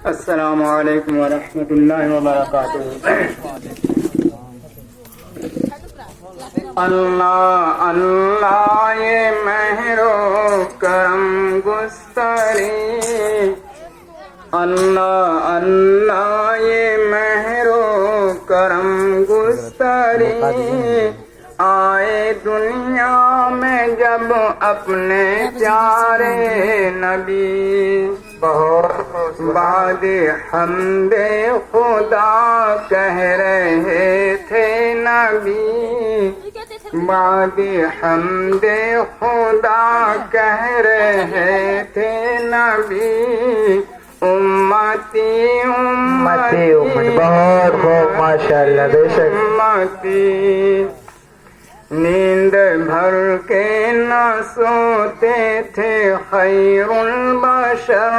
السلام علیکم ورحمۃ اللہ وبرکاتہ۔ اللہ اللہ یہ مہر و کرم گستری، اللہ اللہ یہ مہر و کرم گستری، آئے دنیا میں جب اپنے پیارے نبی، بعد حمد خدا کہہ رہے تھے نبی، بعد حمد خدا کہہ رہے تھے نبی، امتی امتی بہت خوب ماشاءاللہ، بے شک امتی۔ نیند بھر کے نہ سوتے تھے خیر البشر،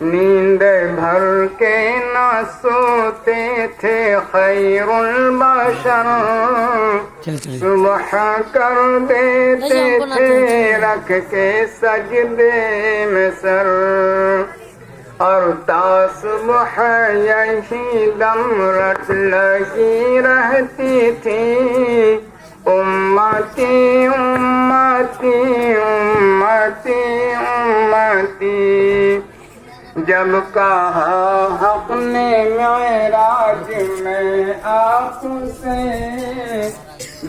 نیند بھر کے نہ سوتے تھے خیر البشر، صبح کر دیتے تھے رکھ کے سجدے میں سر، اور تا صبح یہی دم رٹ لگی رہتی تھی، امتی امتی امتی امتی۔ جب کہا حق نے معراج میں آپ سے،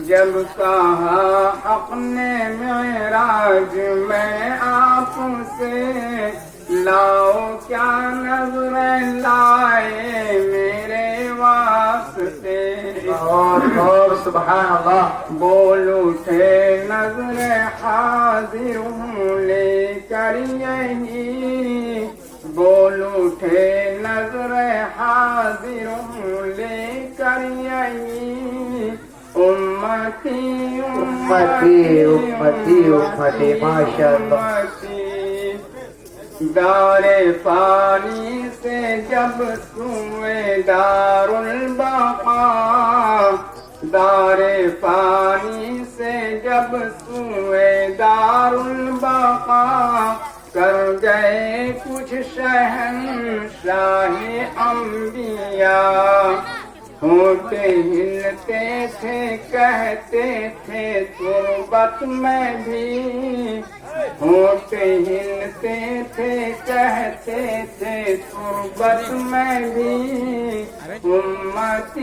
جب کہا حق نے معراج میں آپ سے، لاؤ کیا نظریں لائے میرے واسطے، اور سبحان اللہ، بول اٹھے نظر حاضر ہوں لے کر یہی، بول اٹھے نظر حاضر ہوں لے کر یہی، امتی امتی امتی امتی ماشاءاللہ۔ دار فانی سے جب سوئے دار البقا، دار فانی سے جب سوئے دار البقا، کر گئے کچھ شہنشاہ انبیاء، ہوتے ہلتے تھے کہتے تھے تربت میں بھی، ہوتے ہلتے تھے کہتے تھے تربت میں بھی، امتی